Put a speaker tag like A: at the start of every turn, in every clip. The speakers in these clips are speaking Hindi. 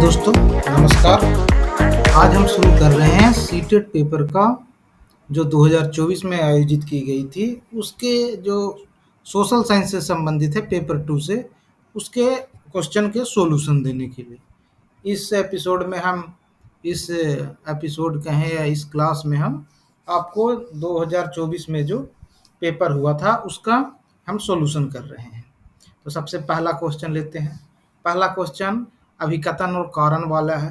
A: दोस्तों, नमस्कार। आज हम शुरू कर रहे हैं सीटेट पेपर का जो 2024 में आयोजित की गई थी, उसके जो सोशल साइंस से संबंधित है पेपर 2 से, उसके क्वेश्चन के सॉल्यूशन देने के लिए। इस एपिसोड कहें या इस क्लास में हम आपको 2024 में जो पेपर हुआ था, उसका हम सॉल्यूशन कर रहे हैं। तो सबसे पहला क्वेश्चन लेते हैं। पहला क्वेश्चन अभिकथन और कारण वाला है।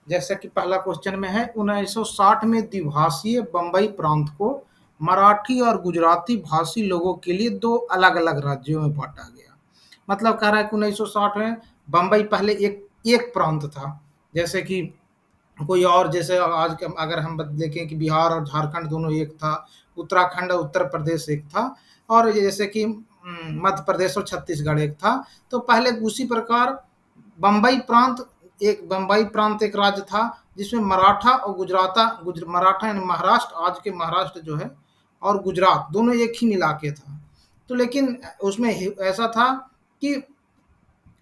A: जैसा कि पहला क्वेश्चन में है, 1960 में द्विभाषीय बंबई प्रांत को मराठी और गुजराती भाषी लोगों के लिए दो अलग अलग राज्यों में बांटा गया। मतलब कह रहा है कि 1960 में बंबई पहले एक एक प्रांत था। जैसे कि कोई और, जैसे आज के अगर हम देखें कि बिहार और झारखंड दोनों एक था, उत्तराखंड और उत्तर प्रदेश एक था, और जैसे कि मध्य प्रदेश और छत्तीसगढ़ एक था। तो पहले उसी प्रकार बम्बई प्रांत एक राज्य था, जिसमें मराठा और मराठा यानी महाराष्ट्र, आज के महाराष्ट्र जो है, और गुजरात दोनों एक ही इलाके था। तो लेकिन उसमें ऐसा था कि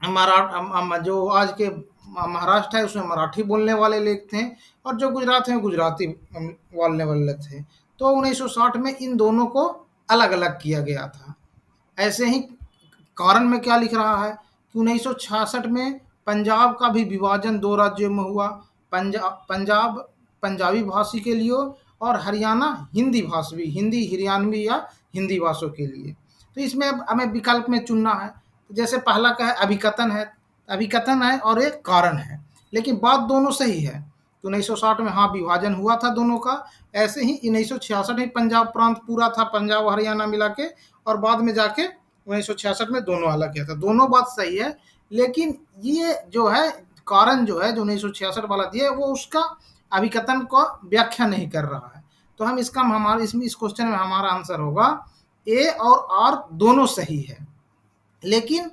A: जो आज के महाराष्ट्र है, उसमें मराठी बोलने वाले लोग थे, और जो गुजरात है गुजराती बोलने वाले थे। तो 1960 में इन दोनों को अलग अलग किया गया था। ऐसे ही कारण में क्या लिख रहा है कि 1966 में पंजाब का भी विभाजन दो राज्यों में हुआ। पंजाब पंजाबी भाषी के लिए, और हरियाणा हिंदी हरियाणवी या हिंदी भाषियों के लिए। तो इसमें हमें विकल्प में चुनना है। तो जैसे पहला का है अभिकथन है और एक कारण है, लेकिन बात दोनों सही है। तो 1960 में हाँ विभाजन हुआ था दोनों का। ऐसे ही 1966 में पंजाब प्रांत पूरा था, पंजाब हरियाणा मिला के, और बाद में जाके 1966 में दोनों अलग किया था। दोनों बात सही है, लेकिन ये जो है कारण जो है जो 1966 वाला दिया है, वो उसका अभिकथन को व्याख्या नहीं कर रहा है। तो हम इसका हमारे इसमें इस क्वेश्चन में हमारा आंसर होगा ए और आर दोनों सही है, लेकिन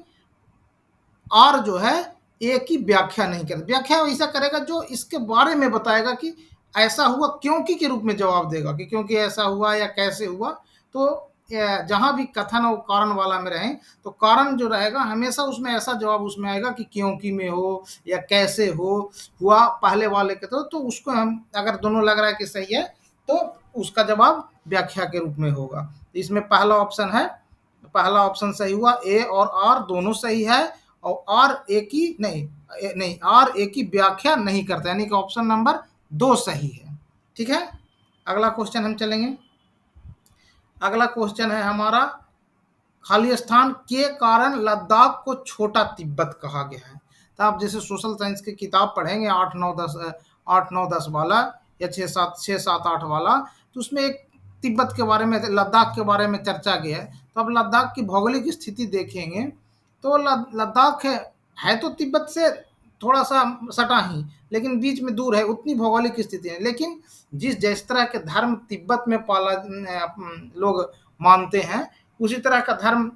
A: आर जो है ए की व्याख्या नहीं कर, व्याख्या ऐसा करेगा जो इसके बारे में बताएगा कि ऐसा हुआ क्योंकि के रूप में जवाब देगा कि क्योंकि ऐसा हुआ या कैसे हुआ। तो जहां भी कथन और कारण वाला में रहे, तो कारण जो रहेगा हमेशा उसमें ऐसा जवाब उसमें आएगा कि क्योंकि में हो या कैसे हुआ पहले वाले के। तो उसको हम अगर दोनों लग रहा है कि सही है, तो उसका जवाब व्याख्या के रूप में होगा। इसमें पहला ऑप्शन सही हुआ, ए और आर दोनों सही है, और आर ए की नहीं आर ए की व्याख्या नहीं करता, यानी कि ऑप्शन नंबर 2 सही है। ठीक है, अगला क्वेश्चन हम चलेंगे। अगला क्वेश्चन है हमारा, खाली स्थान के कारण लद्दाख को छोटा तिब्बत कहा गया है। तो आप जैसे सोशल साइंस की किताब पढ़ेंगे 8 9 10 वाला या 6 7 8 वाला, तो उसमें एक तिब्बत के बारे में, लद्दाख के बारे में चर्चा की है। तो अब लद्दाख की भौगोलिक स्थिति देखेंगे तो लद्दाख है तो तिब्बत से थोड़ा सा सटा ही, लेकिन बीच में दूर है, उतनी भौगोलिक स्थिति है। लेकिन जिस तरह के धर्म तिब्बत में लोग मानते हैं, उसी तरह का धर्म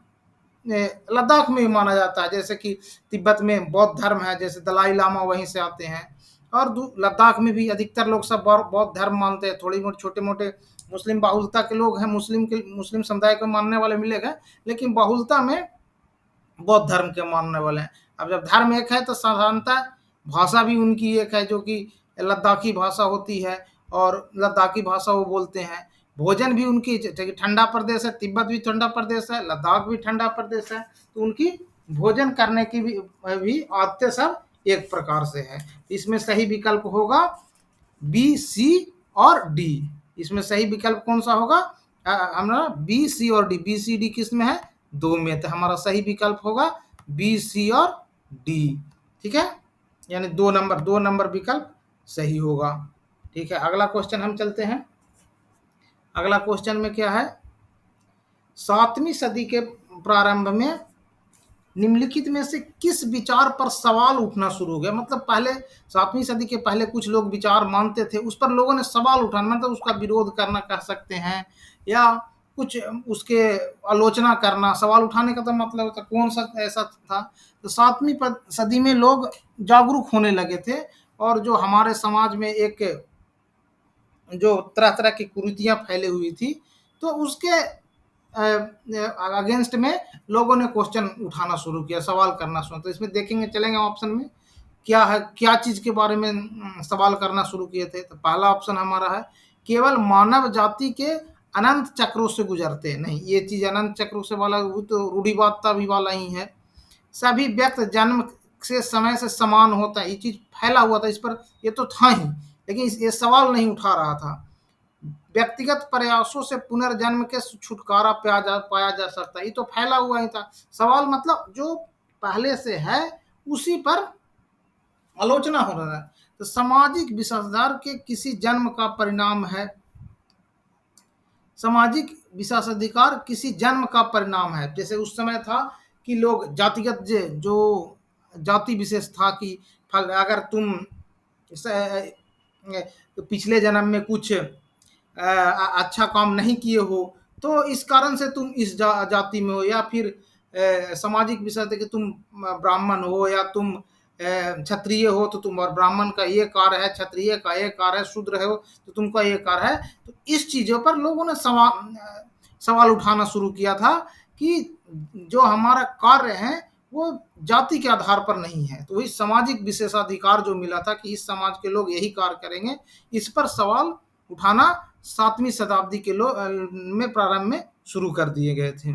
A: लद्दाख में भी माना जाता है। जैसे कि तिब्बत में बौद्ध धर्म है, जैसे दलाई लामा वहीं से आते हैं, और लद्दाख में भी अधिकतर लोग सब बौद्ध धर्म मानते हैं। थोड़ी मोटे छोटे मोटे मुस्लिम बहुलता के लोग हैं, मुस्लिम समुदाय को मानने वाले मिलेगा, लेकिन बहुलता में बौद्ध धर्म के मानने वाले हैं। अब जब धर्म एक है तो साधारणतः भाषा भी उनकी एक है, जो कि लद्दाखी भाषा होती है, और लद्दाखी भाषा वो बोलते हैं। भोजन भी उनकी, ठंडा प्रदेश है, तिब्बत भी ठंडा प्रदेश है, लद्दाख भी ठंडा प्रदेश है, तो उनकी भोजन करने की भी आदतें सब एक प्रकार से है। इसमें सही विकल्प होगा बी, सी और डी। इसमें सही विकल्प कौन सा होगा? हमारा बी, सी और डी। बी, सी, डी किस में है? 2 में। तो हमारा सही विकल्प होगा बी, सी और डी। ठीक है, यानी 2 नंबर विकल्प सही होगा। ठीक है, अगला क्वेश्चन हम चलते हैं। अगला क्वेश्चन में क्या है, 7वीं सदी के प्रारंभ में निम्नलिखित में से किस विचार पर सवाल उठना शुरू हो गया? मतलब पहले 7वीं सदी के पहले कुछ लोग विचार मानते थे, उस पर लोगों ने सवाल उठाना, मतलब उसका विरोध करना कह सकते हैं, या कुछ उसके आलोचना करना। सवाल उठाने का तो मतलब था कौन सा ऐसा था। तो 7वीं सदी में लोग जागरूक होने लगे थे, और जो हमारे समाज में एक जो तरह तरह की कुरीतियां फैले हुई थी, तो उसके अगेंस्ट में लोगों ने क्वेश्चन उठाना शुरू किया, सवाल करना शुरू। तो इसमें देखेंगे, चलेंगे ऑप्शन में। क्या है, क्या चीज के बारे में सवाल करना शुरू किए थे। तो पहला ऑप्शन हमारा है केवल मानव जाति के अनंत चक्रों से गुजरते, नहीं ये चीज अनंत चक्रों से वाला वो तो रूढ़िवादिता भी वाला ही है। सभी व्यक्ति जन्म से समय से समान होता है, ये चीज फैला हुआ था, इस पर ये तो था ही, लेकिन ये सवाल नहीं उठा रहा था। व्यक्तिगत प्रयासों से पुनर्जन्म के छुटकारा पाया जा सकता है, ये तो फैला हुआ ही था। सवाल मतलब जो पहले से है उसी पर आलोचना हो रहा है। तो सामाजिक विशेषाधिकार के किसी जन्म का परिणाम है, सामाजिक विशेषाधिकार किसी जन्म का परिणाम है। जैसे उस समय था कि लोग जातिगत जो जाति विशेष था कि अगर तुम पिछले जन्म में कुछ अच्छा काम नहीं किए हो तो इस कारण से तुम इस जाति में हो, या फिर सामाजिक विषय थे कि तुम ब्राह्मण हो या तुम क्षत्रिय हो तो तुम, और ब्राह्मण का ये कार्य है, क्षत्रिय का ये कार्य है, शूद्र हो तो तुमका ये कार्य है। तो इस चीजों पर लोगों ने सवाल उठाना शुरू किया था कि जो हमारा कार्य है वो जाति के आधार पर नहीं है। तो वही सामाजिक विशेषाधिकार जो मिला था कि इस समाज के लोग यही कार्य करेंगे, इस पर सवाल उठाना 7वीं शताब्दी के लोग में प्रारंभ में शुरू कर दिए गए थे।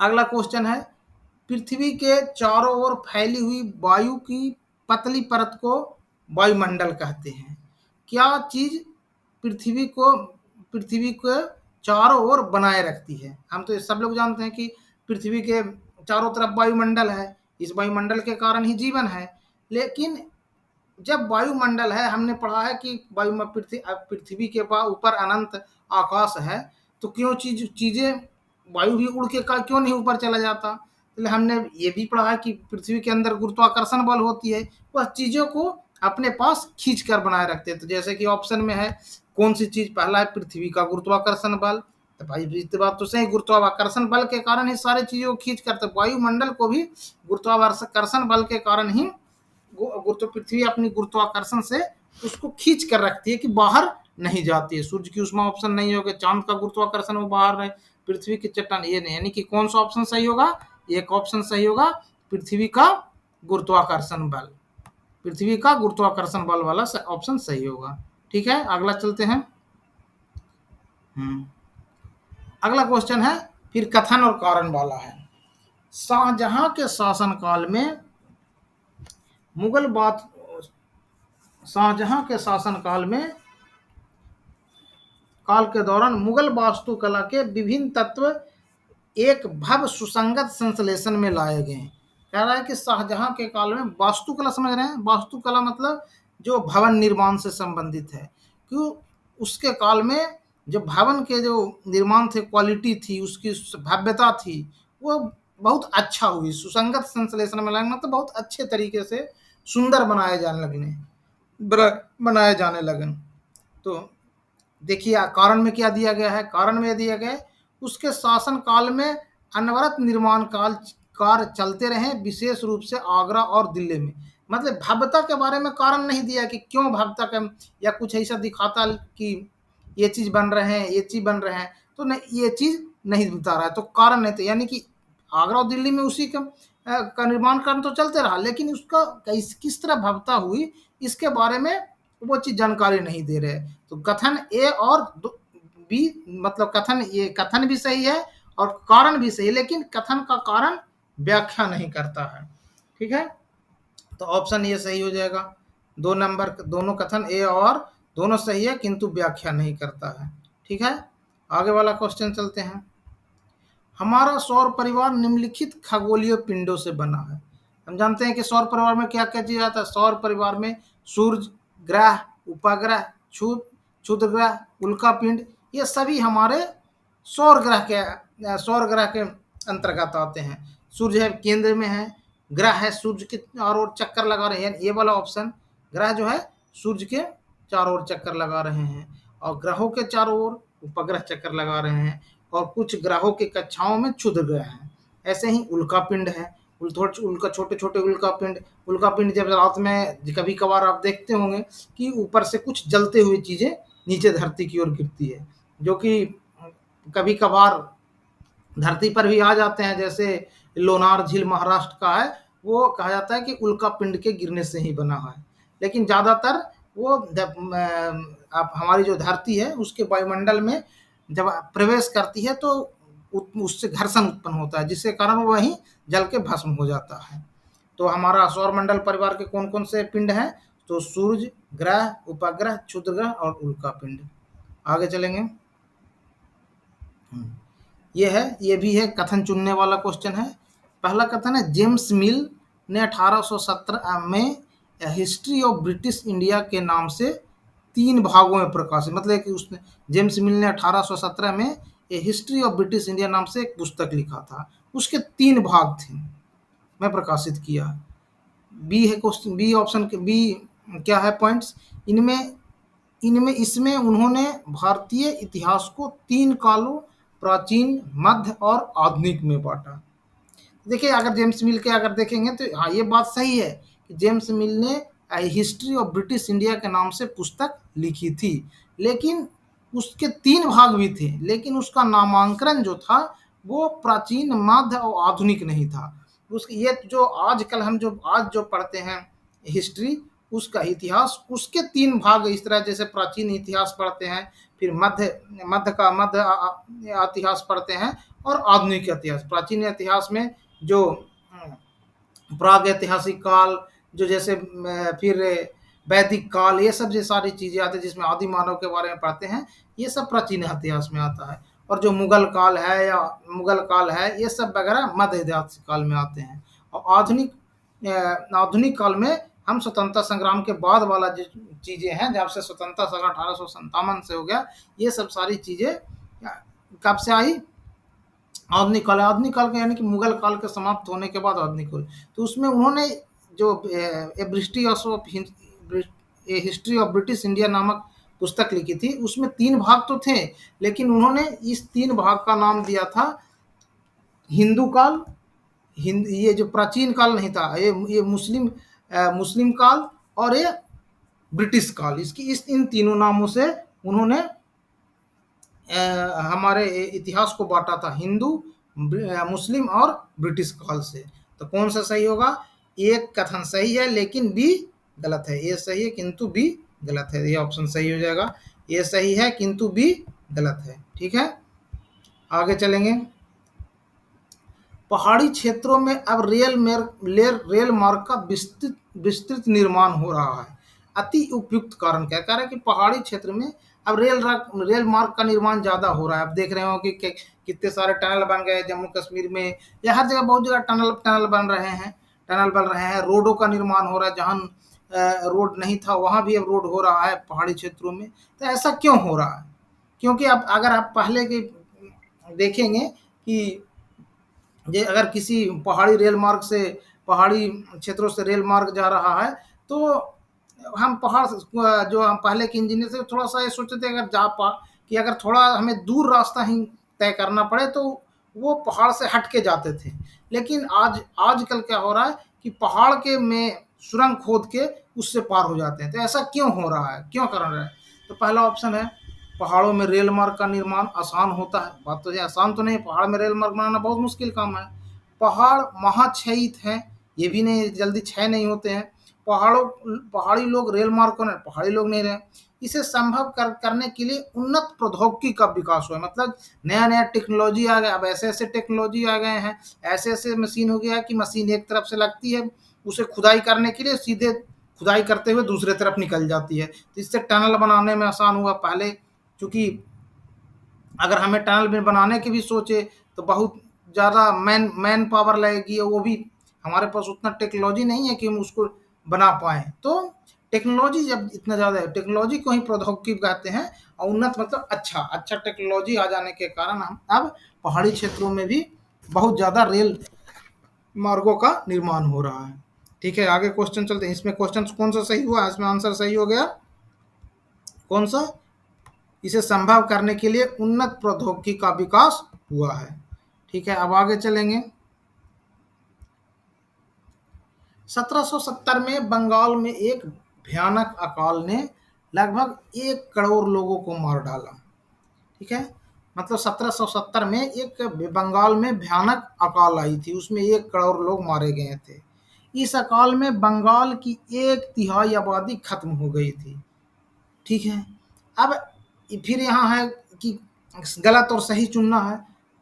A: अगला क्वेश्चन है पृथ्वी के चारों ओर फैली हुई वायु की पतली परत को वायुमंडल कहते हैं। क्या चीज पृथ्वी को चारों ओर बनाए रखती है? हम तो सब लोग जानते हैं कि पृथ्वी के चारों तरफ वायुमंडल है, इस वायुमंडल के कारण ही जीवन है। लेकिन जब वायुमंडल है, हमने पढ़ा है कि पृथ्वी के ऊपर अनंत आकाश है, तो क्यों चीजें वायु भी उड़ के क्यों नहीं ऊपर चला जाता? तो हमने ये भी पढ़ा है कि पृथ्वी के अंदर गुरुत्वाकर्षण बल होती है, वह चीजों को अपने पास खींच कर बनाए रखते हैं। तो जैसे कि ऑप्शन में है कौन सी चीज, पहला है पृथ्वी का गुरुत्वाकर्षण बल, तो भाई इस बात तो सही, गुरुत्वाकर्षण बल के कारण ही सारी चीजों को खींच कर, तो वायुमंडल को भी गुरुत्वाकर्षण बल के कारण ही पृथ्वी अपनी गुरुत्वाकर्षण से उसको खींच कर रखती है कि बाहर नहीं जाती है। सूर्य की उष्मा ऑप्शन नहीं होगा, चांद का गुरुत्वाकर्षण वो बाहर रहे, पृथ्वी की चट्टान ये नहीं, यानी कि कौन सा ऑप्शन सही होगा? एक ऑप्शन सही होगा पृथ्वी का गुरुत्वाकर्षण बल, पृथ्वी का गुरुत्वाकर्षण बल वाला ऑप्शन सही होगा। ठीक है, अगला चलते हैं। अगला क्वेश्चन है फिर कथन और कारण वाला है। शाहजहां के शासनकाल में शाहजहां के शासनकाल में काल के दौरान मुगल वास्तुकला के विभिन्न तत्व एक भव्य सुसंगत संश्लेषण में लाए गए। कह रहा है कि शाहजहां के काल में वास्तुकला, समझ रहे हैं, वास्तुकला मतलब जो भवन निर्माण से संबंधित है, क्यों उसके काल में जो भवन के जो निर्माण थे, क्वालिटी थी, उसकी भव्यता थी, वो बहुत अच्छा हुई। सुसंगत संश्लेषण में लाए मतलब बहुत अच्छे तरीके से सुंदर बनाए जाने लगे। तो देखिए कारण में क्या दिया गया है, कारण में दिया गया है उसके शासन काल में अनवरत निर्माण कार्य चलते रहे, विशेष रूप से आगरा और दिल्ली में। मतलब भव्यता के बारे में कारण नहीं दिया कि क्यों भव्यता का, या कुछ ऐसा दिखाता कि ये चीज बन रहे हैं, ये चीज बन रहे हैं, तो नहीं, ये चीज नहीं बता रहा है, तो कारण नहीं था। यानी कि आगरा और दिल्ली में उसी का निर्माण कार्य तो चलते रहा, लेकिन उसका किस तरह भव्यता हुई इसके बारे में वो चीज जानकारी नहीं दे रहे। तो कथन ए और बी, मतलब कथन भी सही है और कारण भी सही, लेकिन कथन का कारण व्याख्या नहीं करता है। ठीक है, तो ऑप्शन ये सही हो जाएगा। 2 नंबर दोनों कथन ए और दोनों सही है, किंतु व्याख्या नहीं करता है। ठीक है, आगे वाला क्वेश्चन चलते हैं। हमारा सौर परिवार निम्नलिखित खगोलीय पिंडों से बना है। हम जानते हैं कि सौर परिवार में क्या क्या चीज आता है। सौर परिवार में सूर्य, ग्रह, उपग्रह, क्षुद्र ग्रह, उल्का पिंड, ये सभी हमारे सौर ग्रह के अंतर्गत आते हैं। सूर्य है केंद्र में है, ग्रह है सूर्य के चारों ओर चक्कर लगा रहे हैं, ये वाला ऑप्शन, ग्रह जो है सूर्य के चारों ओर चक्कर लगा रहे हैं, और ग्रहों के चारों ओर उपग्रह चक्कर लगा रहे हैं, और कुछ ग्रहों के कक्षाओं में क्षुद्र ग्रह हैं। ऐसे ही उल्का पिंड है, छोटे छोटे उल्का पिंड जब रात में कभी कभार आप देखते होंगे कि ऊपर से कुछ जलते हुए चीजें नीचे धरती की ओर गिरती है, जो कि कभी कभार धरती पर भी आ जाते हैं। जैसे लोनार झील महाराष्ट्र का है, वो कहा जाता है कि उल्का पिंड के गिरने से ही बना है, लेकिन ज़्यादातर वो आप हमारी जो धरती है उसके वायुमंडल में जब प्रवेश करती है तो उससे घर्षण उत्पन्न होता है, जिसके कारण वो वहीं जल के भस्म हो जाता है। तो हमारा सौरमंडल परिवार के कौन कौन से पिंड हैं? तो सूर्य, ग्रह, उपग्रह, क्षुद्र ग्रह और उल्का पिंड। आगे चलेंगे। ये है, ये भी है कथन चुनने वाला क्वेश्चन है। पहला कथन है, जेम्स मिल ने 1817 में हिस्ट्री ऑफ ब्रिटिश इंडिया के नाम से 3 भागों में प्रकाशित, मतलब कि उसने जेम्स मिल ने 1817 में ए हिस्ट्री ऑफ ब्रिटिश इंडिया नाम से एक पुस्तक लिखा था। उसके 3 भाग थे, मैं प्रकाशित किया। बी है क्वेश्चन, बी ऑप्शन के बी क्या है पॉइंट्स? इनमें इनमें इसमें उन्होंने भारतीय इतिहास को 3 कालों, प्राचीन, मध्य और आधुनिक में बाँटा। देखिए, अगर जेम्स मिल के अगर देखेंगे तो हाँ, ये बात सही है कि जेम्स मिल ने हिस्ट्री ऑफ ब्रिटिश इंडिया के नाम से पुस्तक लिखी थी, लेकिन उसके 3 भाग भी थे, लेकिन उसका नामांकन जो था वो प्राचीन, मध्य और आधुनिक नहीं था। उसकी ये जो आजकल हम जो आज जो पढ़ते हैं हिस्ट्री, उसका इतिहास, उसके 3 भाग इस तरह, जैसे प्राचीन इतिहास पढ़ते हैं, फिर मध्य इतिहास पढ़ते हैं और आधुनिक इतिहास। प्राचीन इतिहास में जो प्राग ऐतिहासिक काल, जो जैसे फिर वैदिक काल, ये सब जो सारी चीज़ें आती हैं जिसमें आदि मानव के बारे में पढ़ते हैं, ये सब प्राचीन इतिहास में आता है। और जो मुगल काल है, ये सब वगैरह मध्य ऐतिहासिक काल में आते हैं। और आधुनिक काल में हम स्वतंत्रता संग्राम के बाद वाला जो चीज़ें हैं, जब से स्वतंत्रता संग्राम 1857 से हो गया, ये सब सारी चीज़ें कब से आई? आधुनिक काल। आधुनिक काल का यानी कि मुगल काल के समाप्त होने के बाद आधुनिक काल। तो उसमें उन्होंने जो ए हिस्ट्री ऑफ ब्रिटिश इंडिया नामक पुस्तक लिखी थी, उसमें 3 भाग तो थे, लेकिन उन्होंने इस 3 भाग का नाम दिया था हिंदू काल, ये जो प्राचीन काल नहीं था, ये मुस्लिम काल और ये ब्रिटिश काल। इसकी इन तीनों नामों से उन्होंने हमारे इतिहास को बांटा था, हिंदू, मुस्लिम और ब्रिटिश काल से। तो कौन सा सही होगा? एक कथन सही है लेकिन बी गलत है। ए सही है किंतु बी गलत है, ये ऑप्शन सही हो जाएगा। ए सही है किंतु बी गलत है। ठीक है, आगे चलेंगे। पहाड़ी क्षेत्रों में अब रेल मार्ग का विस्तृत निर्माण हो रहा है। अति उपयुक्त कारण क्या? कह रहा है कि पहाड़ी क्षेत्र में अब रेल मार्ग का निर्माण ज़्यादा हो रहा है। आप देख रहे हो कि कितने सारे टनल बन गए जम्मू कश्मीर में, या हर जगह, बहुत जगह टनल बन रहे हैं, रोडों का निर्माण हो रहा है। जहाँ रोड नहीं था वहाँ भी अब रोड हो रहा है पहाड़ी क्षेत्रों में। तो ऐसा क्यों हो रहा है? क्योंकि अब अगर आप पहले के देखेंगे कि ये अगर किसी पहाड़ी क्षेत्रों से रेल मार्ग जा रहा है, तो हम जो हम पहले के इंजीनियर थे, थोड़ा सा ये सोचते थे कि अगर थोड़ा हमें दूर रास्ता ही तय करना पड़े तो वो पहाड़ से हट के जाते थे। लेकिन आजकल क्या हो रहा है कि पहाड़ के में सुरंग खोद के उससे पार हो जाते हैं। तो ऐसा क्यों हो रहा है, क्यों कर रहा है? तो पहला ऑप्शन है, पहाड़ों में रेल मार्ग का निर्माण आसान होता है। बात तो ये आसान तो नहीं, पहाड़ में रेल मार्ग बनाना बहुत मुश्किल काम है। पहाड़ महाक्षयित हैं, ये भी नहीं, जल्दी क्षय नहीं होते हैं। पहाड़ी लोग रेल मार्ग को नहीं, पहाड़ी लोग नहीं रहे। इसे संभव करने के लिए उन्नत प्रौद्योगिकी का विकास हुआ है, मतलब नया नया टेक्नोलॉजी आ गया। अब ऐसे ऐसे टेक्नोलॉजी आ गए हैं, ऐसे ऐसे मशीन हो गया है कि मशीन एक तरफ से लगती है, उसे खुदाई करने के लिए सीधे खुदाई करते हुए दूसरे तरफ निकल जाती है। तो इससे टनल बनाने में आसान हुआ। पहले चूँकि अगर हमें टनल में बनाने की भी सोचे तो बहुत ज़्यादा मैन पावर लगेगी, और वो भी हमारे पास उतना टेक्नोलॉजी नहीं है कि हम उसको बना पाएँ। तो टेक्नोलॉजी जब इतना ज़्यादा है, टेक्नोलॉजी को ही प्रौद्योगिकी कहते हैं। और उन्नत मतलब अच्छा टेक्नोलॉजी आ जाने के कारण हम अब पहाड़ी क्षेत्रों में भी बहुत ज़्यादा रेल मार्गों का निर्माण हो रहा है। ठीक है, आगे क्वेश्चन चलते हैं। इसमें क्वेश्चन कौन सा सही हुआ? इसमें आंसर सही हो गया कौन सा? इसे संभव करने के लिए उन्नत प्रौद्योगिकी का विकास हुआ है। ठीक है, अब आगे चलेंगे। 1770 में बंगाल में एक भयानक अकाल ने लगभग 1 करोड़ लोगों को मार डाला। ठीक है, मतलब 1770 में एक बंगाल में भयानक अकाल आई थी, उसमें 1 करोड़ लोग मारे गए थे। इस अकाल में बंगाल की 1/3 आबादी खत्म हो गई थी। ठीक है। अब फिर यहाँ है कि गलत और सही चुनना है।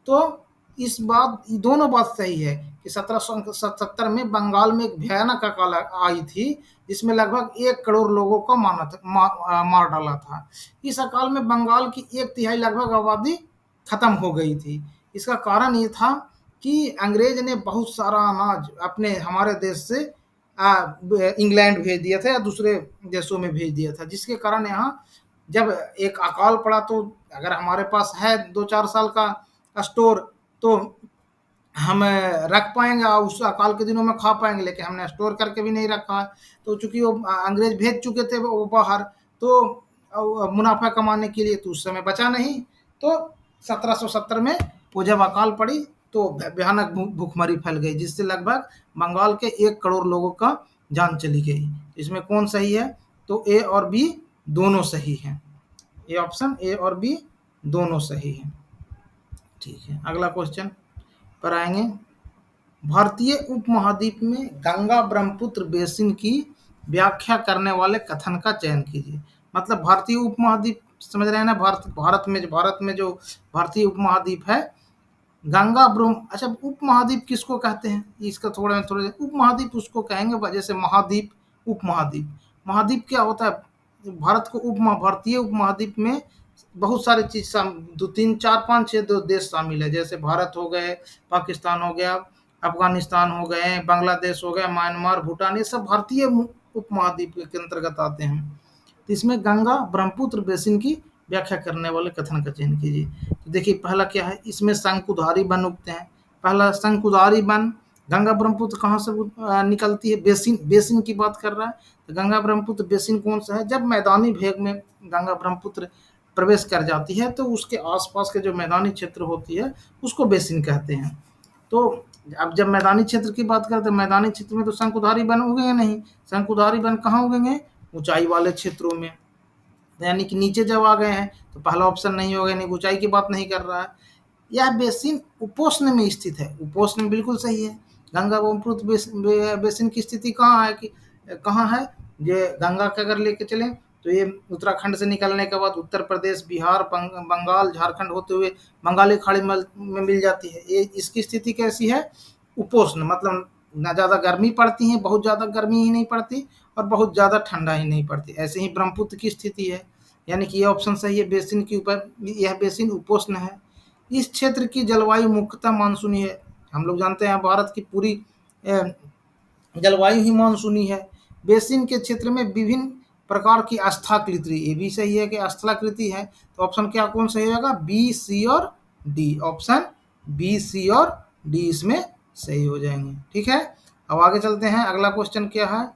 A: तो इस बात दोनों बात सही है कि 1777 में बंगाल में एक भयानक अकाल आई थी जिसमें लगभग 1 करोड़ लोगों को मार डाला था। इस अकाल में बंगाल की 1/3 लगभग आबादी खत्म हो गई थी। इसका कारण ये था कि अंग्रेज ने बहुत सारा अनाज अपने हमारे देश से इंग्लैंड भेज दिया था या दूसरे देशों में भेज दिया था, जिसके कारण यहाँ जब एक अकाल पड़ा तो अगर हमारे पास है 2-4 साल का स्टोर तो हम रख पाएंगे और उस अकाल के दिनों में खा पाएंगे, लेकिन हमने स्टोर करके भी नहीं रखा है। तो चूंकि वो अंग्रेज भेज चुके थे वो बाहर, तो मुनाफा कमाने के लिए, तो उस समय बचा नहीं। तो 1770 में वो जब अकाल पड़ी तो भयानक भूखमरी फैल गई जिससे लगभग बंगाल के 1 करोड़ लोगों का जान चली गई। इसमें कौन सही है? तो ए और बी दोनों सही हैं। ये ऑप्शन ए और बी दोनों सही हैं। ठीक है, अगला क्वेश्चन पर आएंगे। भारतीय उपमहाद्वीप में गंगा ब्रह्मपुत्र बेसिन की व्याख्या करने वाले कथन का चयन कीजिए। मतलब भारतीय उपमहाद्वीप समझ रहे हैं ना, भारत में जो भारतीय उपमहाद्वीप है, गंगा ब्रह्म, अच्छा उपमहाद्वीप किसको कहते हैं इसका थोड़े उपमहाद्वीप उसको कहेंगे जैसे महाद्वीप, उपमहाद्वीप। महाद्वीप क्या होता है? भारत को भारतीय उपमहाद्वीप में बहुत सारी चीज दो तीन चार पाँच छः दो देश शामिल है, जैसे भारत हो गए, पाकिस्तान हो गया, अफगानिस्तान हो गए, बांग्लादेश हो गया, म्यांमार, भूटान, ये सब भारतीय उपमहाद्वीप के अंतर्गत आते हैं। तो इसमें गंगा ब्रह्मपुत्र बेसिन की व्याख्या करने वाले कथन का चयन कीजिए। तो देखिए पहला क्या है, इसमें शंकुधारी वन उगते हैं। पहला शंकुधारी वन, गंगा ब्रह्मपुत्र कहाँ से निकलती है? बेसिन की बात कर रहा है। तो गंगा ब्रह्मपुत्र बेसिन कौन सा है? जब मैदानी भेग में गंगा ब्रह्मपुत्र प्रवेश कर जाती है तो उसके आसपास के जो मैदानी क्षेत्र होती है उसको बेसिन कहते हैं। तो अब जब मैदानी क्षेत्र की बात करते हैं, मैदानी क्षेत्र में तो शंकुधारी वन उगेंगे नहीं। शंकुधारी वन कहाँ उगेंगे? ऊंचाई वाले क्षेत्रों में, यानी कि नीचे जब आ गए हैं तो पहला ऑप्शन नहीं होगा, यानी ऊंचाई की बात नहीं कर रहा है। यह बेसिन उपोष्ण में स्थित है। उपोष्ण में बिल्कुल सही है। गंगा ब्रह्मपुत्र बेसिन की स्थिति कहाँ है कि कहाँ है? ये गंगा के अगर लेके चलें तो ये उत्तराखंड से निकलने के बाद उत्तर प्रदेश, बिहार, बंगाल, झारखंड होते हुए बंगाली खाड़ी में मिल जाती है। ये इसकी स्थिति कैसी है? उपोष्ण, मतलब ना ज़्यादा गर्मी पड़ती है, बहुत ज़्यादा गर्मी ही नहीं पड़ती और बहुत ज़्यादा ठंडा ही नहीं पड़ती। ऐसे ही ब्रह्मपुत्र की स्थिति है, यानी कि ये ऑप्शन सही है। बेसिन के ऊपर यह बेसिन उपोष्ण है। इस क्षेत्र की जलवायु मुख्यतः मानसूनी है। हम लोग जानते हैं भारत की पूरी जलवायु ही मानसूनी है। बेसिन के क्षेत्र में विभिन्न प्रकार की स्थलाकृति, ये भी सही है कि स्थलाकृति है। तो ऑप्शन क्या कौन सही होगा? बी, सी और डी। ऑप्शन बी, सी और डी इसमें सही हो जाएंगे। ठीक है, अब आगे चलते हैं। अगला क्वेश्चन क्या है?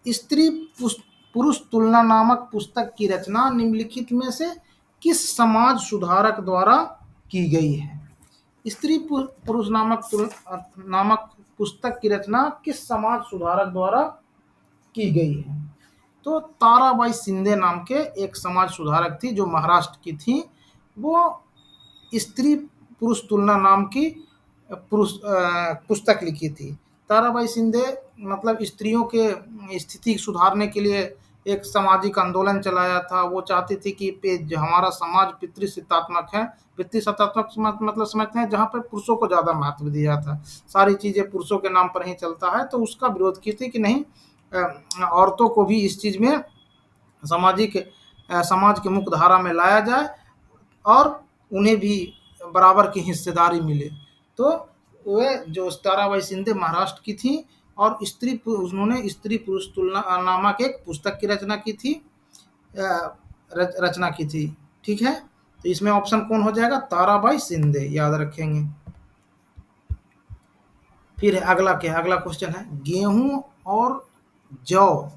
A: स्त्री पुरुष तुलना नामक पुस्तक की रचना निम्नलिखित में से किस समाज सुधारक द्वारा की गई है? स्त्री पुरुष नामक पुस्तक की रचना किस समाज सुधारक द्वारा की गई है? तो ताराबाई शिंदे नाम के एक समाज सुधारक थी जो महाराष्ट्र की थी। वो स्त्री पुरुष तुलना नाम की पुस्तक लिखी थी। ताराबाई शिंदे मतलब स्त्रियों के स्थिति सुधारने के लिए एक सामाजिक आंदोलन चलाया था। वो चाहती थी कि जो हमारा समाज पितृसत्तात्मक है, पितृसत्तात्मक मतलब समझते हैं जहाँ पर पुरुषों को ज़्यादा महत्व दिया जाता है, सारी चीज़ें पुरुषों के नाम पर ही चलता है। तो उसका विरोध की थी कि नहीं, औरतों को भी इस चीज़ में समाज के मुख्य धारा में लाया जाए और उन्हें भी बराबर की हिस्सेदारी मिले। तो वे जो ताराबाई शिंदे महाराष्ट्र की थी और उन्होंने स्त्री पुरुष तुलना नामक एक पुस्तक की रचना की थी, रचना की थी। ठीक है, तो इसमें ऑप्शन कौन हो जाएगा? ताराबाई शिंदे, याद रखेंगे। फिर अगला क्या है? अगला क्वेश्चन है, गेहूं और जौ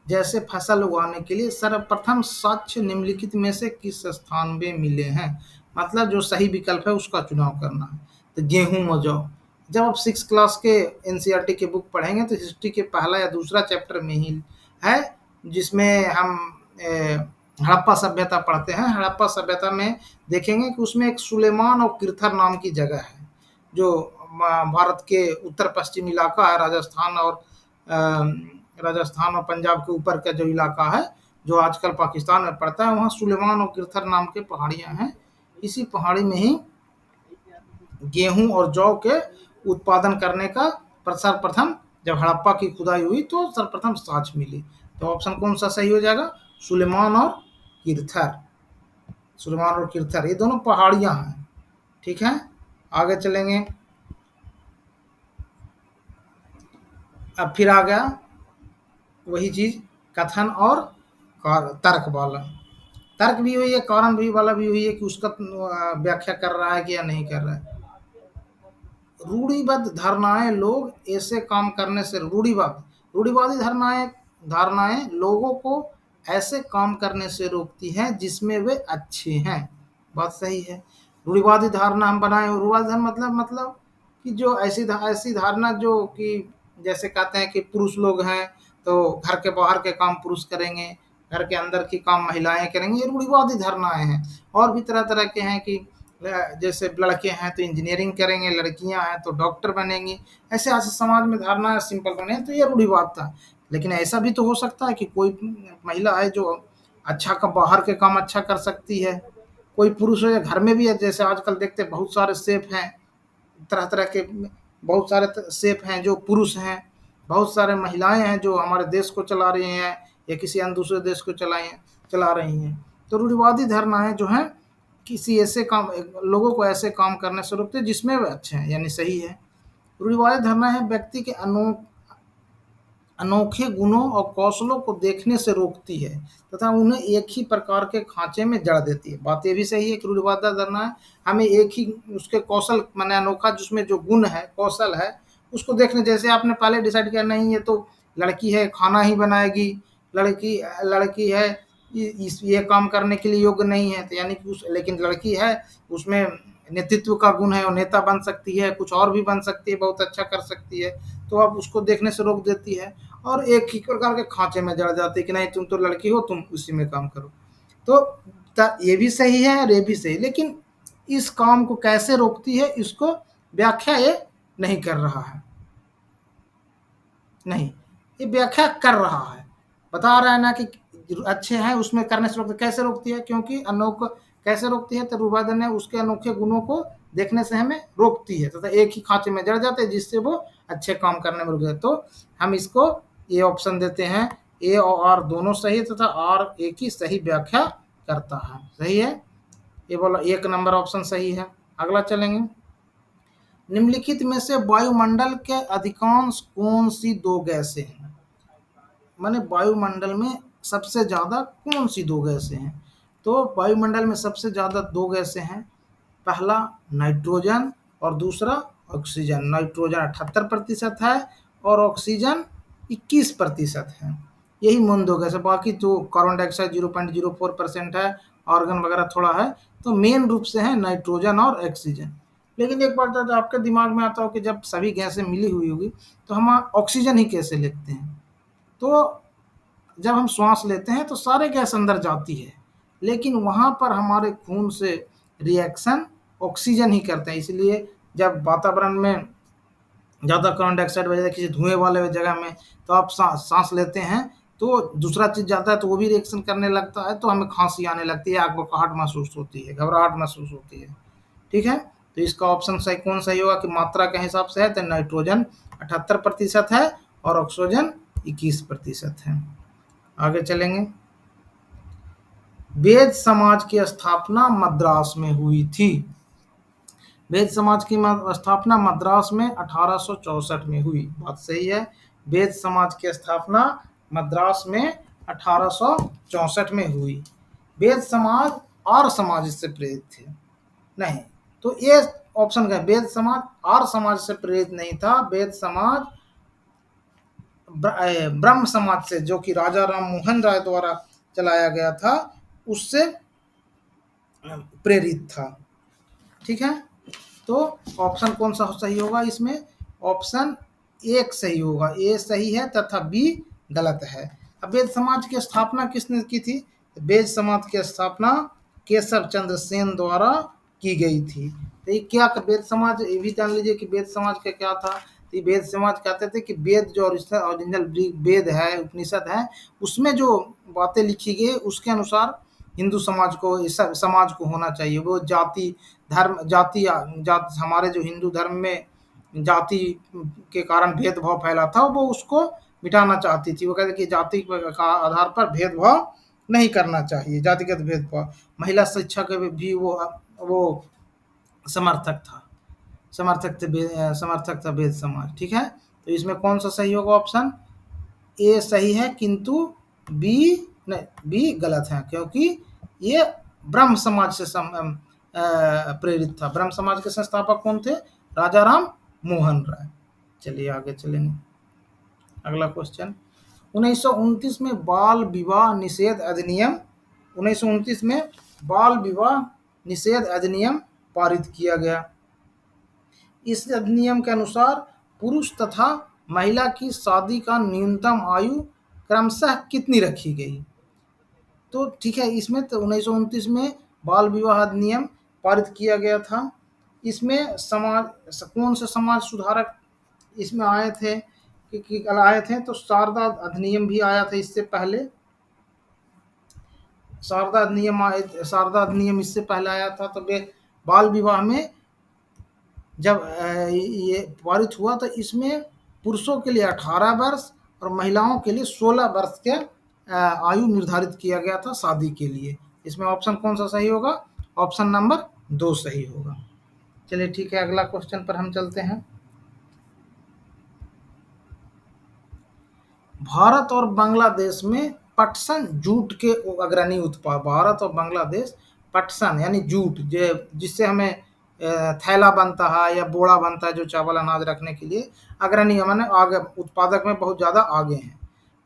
A: जैसे फसल उगाने के लिए सर्वप्रथम साक्ष्य निम्नलिखित में से किस स्थान में मिले हैं? मतलब जो सही विकल्प है उसका चुनाव करना है। तो गेहूं और जौ, जब आप 6 क्लास के एनसीईआरटी के बुक पढ़ेंगे तो हिस्ट्री के पहला या दूसरा चैप्टर में ही है, जिसमें हम हड़प्पा सभ्यता पढ़ते हैं। हड़प्पा सभ्यता में देखेंगे कि उसमें एक सुलेमान और किरथर नाम की जगह है जो भारत के उत्तर पश्चिम इलाका है, राजस्थान और पंजाब के ऊपर का जो इलाका है, जो आजकल पाकिस्तान में पड़ता है, वहाँ सुलेमान और किरथर नाम के पहाड़ियाँ हैं। इसी पहाड़ी में ही गेहूं और जौ के उत्पादन करने का सर्वप्रथम, जब हड़प्पा की खुदाई हुई तो सर्वप्रथम साक्ष मिली। तो ऑप्शन कौन सा सही हो जाएगा? सुलेमान और किरथर। सुलेमान और किरथर ये दोनों पहाड़ियां हैं। ठीक है, आगे चलेंगे। अब फिर आ गया वही चीज, कथन और तर्क वाला। तर्क भी हुई है, कारण भी वाला भी हुई है कि उसका व्याख्या कर रहा है कि या नहीं कर रहा है। रूढ़िबद्ध धारणाएं लोग ऐसे काम करने से, रूढ़िवादी धारणाएं धारणाएं लोगों को ऐसे काम करने से रोकती हैं जिसमें वे अच्छे हैं। बात सही है। रूढ़िवादी धारणा हम बनाए, रूढ़िवादी धारणा मतलब कि जो ऐसी धारणा जो कि जैसे कहते हैं कि पुरुष लोग हैं तो घर के बाहर के काम पुरुष करेंगे, घर के अंदर की काम महिलाएं करेंगी, ये रूढ़िवादी धारणाएं हैं। और भी तरह तरह के हैं कि जैसे लड़के हैं तो इंजीनियरिंग करेंगे, लड़कियां हैं तो डॉक्टर बनेंगी। ऐसे आज समाज में धारणा सिंपल बने, तो ये रूढ़िवाद था। लेकिन ऐसा भी तो हो सकता है कि कोई महिला है जो अच्छा का बाहर के काम अच्छा कर सकती है, कोई पुरुष है घर में भी है। जैसे आजकल देखते हैं बहुत सारे शेफ हैं, तरह तरह के बहुत सारे शेफ हैं जो पुरुष हैं, बहुत सारे महिलाएं हैं जो हमारे देश को चला रही हैं या किसी अन्य दूसरे देश को चला रही हैं। तो रूढ़िवादी धारणाएं जो हैं किसी ऐसे काम, लोगों को ऐसे काम करने से रोकते हैं जिसमें वे अच्छे हैं, यानी सही है। रूढ़िवादी धारणा है व्यक्ति के अनोखे गुणों और कौशलों को देखने से रोकती है तथा उन्हें एक ही प्रकार के खांचे में जड़ देती है। बात ये भी सही है कि रूढ़िवादी धारणा है हमें एक ही उसके कौशल माने अनोखा जिसमें जो गुण है, कौशल है, उसको देखने। जैसे आपने पहले डिसाइड किया नहीं ये तो लड़की है खाना ही बनाएगी, लड़की लड़की है ये काम करने के लिए योग्य नहीं है, तो यानी कि लेकिन लड़की है उसमें नेतृत्व का गुण है, वो नेता बन सकती है, कुछ और भी बन सकती है, बहुत अच्छा कर सकती है, तो अब उसको देखने से रोक देती है और एक ही प्रकार के खांचे में जड़ जाती है कि नहीं तुम तो लड़की हो, तुम उसी में काम करो। तो ये भी सही है और ये भी सही, लेकिन इस काम को कैसे रोकती है इसको व्याख्या ये नहीं कर रहा है। नहीं, ये व्याख्या कर रहा है, बता रहा है ना कि अच्छे हैं उसमें करने से रोकती। कैसे रोकती है? क्योंकि कैसे रोकती है? तो रूढ़िवाद ने उसके अनोखे गुणों को देखने से हमें रोकती है तथा एक ही खांचे में जड़ जाते हैं जिससे वो अच्छे काम करने में रुक जाए। तो हम इसको ये ऑप्शन देते हैं, ए और आर दोनों सही तथा आर एक ही सही व्याख्या करता है। सही है, ये बोला 1 नंबर ऑप्शन सही है। अगला चलेंगे। निम्नलिखित में से वायुमंडल के अधिकांश कौन सी 2 गैसें हैं? माने वायुमंडल में सबसे ज्यादा कौन सी 2 गैसें हैं? तो वायुमंडल में सबसे ज्यादा 2 गैसें हैं, पहला नाइट्रोजन और दूसरा ऑक्सीजन। नाइट्रोजन 78% है और ऑक्सीजन 21% है। यही मूल 2 गैस है, बाकी तो कार्बन डाइऑक्साइड 0.04% है, ऑर्गन वगैरह थोड़ा है। तो मेन रूप से है नाइट्रोजन और ऑक्सीजन। लेकिन एक बात तो आपके दिमाग में आता हो कि जब सभी गैसें मिली हुई होगी तो हम ऑक्सीजन ही कैसे लेते हैं? तो जब हम श्वास लेते हैं तो सारे गैस अंदर जाती है, लेकिन वहाँ पर हमारे खून से रिएक्शन ऑक्सीजन ही करते हैं। इसलिए जब वातावरण में ज़्यादा कार्बन डाइऑक्साइड वजह किसी धुएं वाले जगह में तो आप सांस लेते हैं तो दूसरा चीज़ जाता है तो वो भी रिएक्शन करने लगता है, तो हमें खांसी आने लगती है, आग महसूस होती है, घबराहट महसूस होती है। ठीक है, तो इसका ऑप्शन सही कौन सही होगा कि मात्रा के हिसाब से है तो नाइट्रोजन 78% है और ऑक्सीजन 21% है। आगे चलेंगे। वेद समाज की स्थापना मद्रास में हुई थी। वेद समाज की स्थापना मद्रास में 1864 में हुई। बात सही है, वेद समाज की स्थापना मद्रास में 1864 में हुई। वेद समाज और समाज से प्रेरित थे? नहीं, तो ये ऑप्शन का वेद समाज और समाज से प्रेरित नहीं था। वेद समाज ब्रह्म समाज से, जो कि राजा राम मोहन राय द्वारा चलाया गया था, उससे प्रेरित था। ठीक है, तो ऑप्शन कौन सा सही होगा इसमें? ऑप्शन 1 सही होगा, ए सही है तथा बी गलत है। अब वेद समाज की स्थापना किसने की थी? वेद समाज की स्थापना केशव चंद्र सेन द्वारा की गई थी। तो ये क्या वेद समाज, ये भी जान लीजिए कि वेद समाज का क्या था। तो वेद समाज कहते थे कि वेद जो ओरिजिनल वेद है, उपनिषद है, उसमें जो बातें लिखी गई उसके अनुसार हिंदू समाज को, इस समाज को होना चाहिए। वो जाति धर्म जाति हमारे जो हिंदू धर्म में जाति के कारण भेदभाव फैला था, वो उसको मिटाना चाहती थी। वो कहते कि जाति का आधार पर भेदभाव नहीं करना चाहिए, जातिगत भेदभाव। महिला शिक्षा के भी वो समर्थक था, समर्थक था वेद समाज। ठीक है, तो इसमें कौन सा सही होगा? ऑप्शन ए सही है, किंतु बी नहीं, बी गलत है, क्योंकि ये ब्रह्म समाज से प्रेरित था। ब्रह्म समाज के संस्थापक कौन थे? राजा राम मोहन राय। चलिए आगे चलेंगे। अगला क्वेश्चन, 1929 में बाल विवाह निषेध अधिनियम, 1929 में बाल विवाह निषेध अधिनियम पारित किया गया। इस अधिनियम के अनुसार पुरुष तथा महिला की शादी का न्यूनतम आयु क्रमशः कितनी रखी गई? तो ठीक है, इसमें तो 1929 में बाल विवाह अधिनियम पारित किया गया था। इसमें समाज, कौन से समाज सुधारक इसमें आए थे कि आए थे? तो शारदा अधिनियम भी आया था इससे पहले। शारदा अधिनियम इससे पहले आया था। तो बाल विवाह में जब ये पारित हुआ तो इसमें पुरुषों के लिए 18 वर्ष और महिलाओं के लिए 16 वर्ष के आयु निर्धारित किया गया था शादी के लिए। इसमें ऑप्शन कौन सा सही होगा? ऑप्शन नंबर 2 सही होगा। चलिए ठीक है, अगला क्वेश्चन पर हम चलते हैं। भारत और बांग्लादेश में पटसन जूट के अग्रणी उत्पाद। भारत और बांग्लादेश पटसन यानी जूट, जिससे हमें थैला बनता है या बोरा बनता है जो चावल अनाज रखने के लिए, अग्रणी माने आगे, उत्पादक में बहुत ज़्यादा आगे हैं।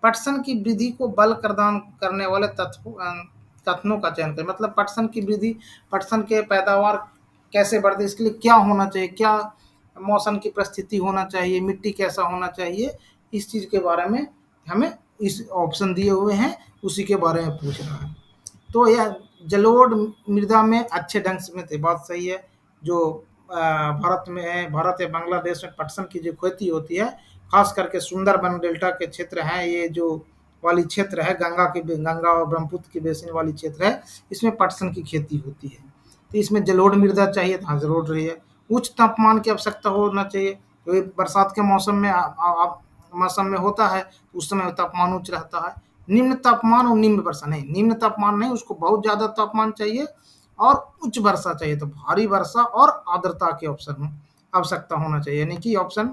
A: पटसन की वृद्धि को बल प्रदान करने वाले तत्वों का चयन करें। मतलब पटसन की वृद्धि, पटसन के पैदावार कैसे बढ़ती है, इसके लिए क्या होना चाहिए, क्या मौसम की परिस्थिति होना चाहिए, मिट्टी कैसा होना चाहिए, इस चीज़ के बारे में हमें इस ऑप्शन दिए हुए हैं उसी के बारे में पूछ रहा है। तो यह जलोढ़ मृदा में अच्छे ढंग से में थे, बात सही है। जो भारत में है, भारत या बांग्लादेश में पटसन की जो खेती होती है, खास करके सुंदरबन डेल्टा के क्षेत्र हैं, ये जो वाली क्षेत्र है, गंगा और ब्रह्मपुत्र की बेसिन वाली क्षेत्र है, इसमें पटसन की खेती होती है। तो इसमें जलोढ़ मृदा चाहिए, हाँ जलोढ़ रही है। उच्च तापमान की आवश्यकता होना चाहिए, तो बरसात के मौसम में होता है, तो उस समय तापमान उच्च रहता है। निम्न तापमान और निम्न वर्षा नहीं, निम्न तापमान नहीं, उसको बहुत ज़्यादा तापमान चाहिए और उच्च वर्षा चाहिए। तो भारी वर्षा और आर्द्रता के ऑप्शन में आवश्यकता होना चाहिए, यानी कि ऑप्शन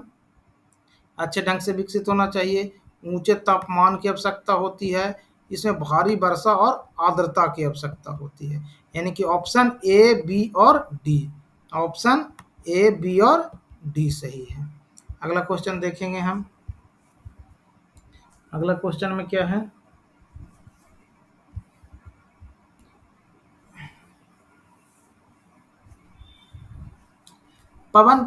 A: अच्छे ढंग से विकसित होना चाहिए। ऊंचे तापमान की आवश्यकता होती है, इसमें भारी वर्षा और आर्द्रता की आवश्यकता होती है, यानी कि ऑप्शन ए, बी और डी। ऑप्शन ए, बी और डी सही है। अगला क्वेश्चन देखेंगे हम। अगला क्वेश्चन में क्या है? पवन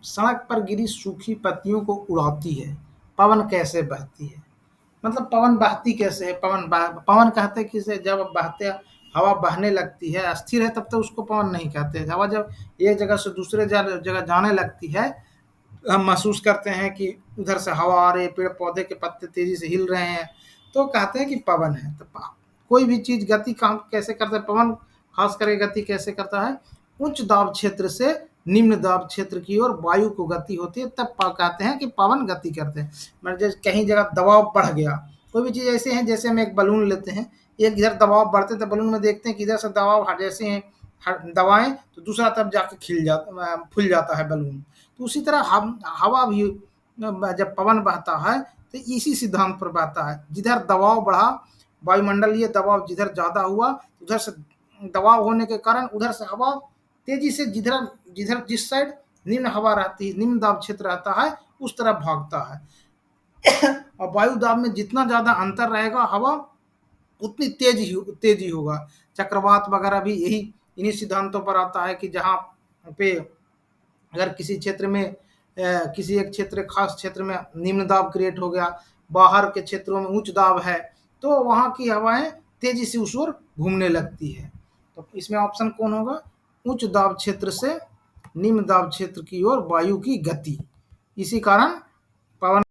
A: सड़क पर गिरी सूखी पत्तियों को उड़ाती है, पवन कैसे बहती है? मतलब पवन बहती कैसे है? पवन कहते हैं किसे? जब बहते हवा बहने लगती है, अस्थिर है, तब तक उसको पवन नहीं कहते। हवा जब एक जगह से दूसरे जगह जाने लगती है, हम महसूस करते हैं कि उधर से हवा आ रही है, पेड़ पौधे के पत्ते तेजी से हिल रहे हैं, तो कहते हैं कि पवन है। तो कोई भी चीज गति काम कैसे करता है? पवन खास करके गति कैसे करता है? उच्च दाब क्षेत्र से निम्न दाब क्षेत्र की ओर वायु को गति होती है, तब कहते हैं कि पवन गति करते हैं। मतलब जैसे कहीं जगह दबाव बढ़ गया, कोई भी चीज ऐसे है, जैसे हम एक बलून लेते हैं, एक इधर दबाव बढ़ते तो बलून में देखते हैं कि इधर से दबाव जैसे हैं दबाएं तो दूसरा तरफ जाके फूल जाता है बलून। तो उसी तरह हवा भी जब पवन बहता है तो इसी सिद्धांत पर बहता है। जिधर दबाव बढ़ा, वायुमंडलीय दबाव जिधर ज़्यादा हुआ, उधर से दबाव होने के कारण उधर से हवा तेजी से जिधर जिधर जिस साइड निम्न हवा रहती है, निम्न दाब क्षेत्र रहता है, उस तरफ भागता है। और वायु दाब में जितना ज़्यादा अंतर रहेगा, हवा उतनी तेजी होगा। चक्रवात वगैरह भी इन्हीं सिद्धांतों पर आता है कि जहाँ पे अगर किसी क्षेत्र में किसी एक खास क्षेत्र में निम्न दाब क्रिएट हो गया, बाहर के क्षेत्रों में उच्च दाब है, तो वहाँ की हवाएं तेजी से उस ओर घूमने लगती है। तो इसमें ऑप्शन कौन होगा? उच्च दाब क्षेत्र से निम्न दाब क्षेत्र की ओर वायु की गति, इसी कारण पवन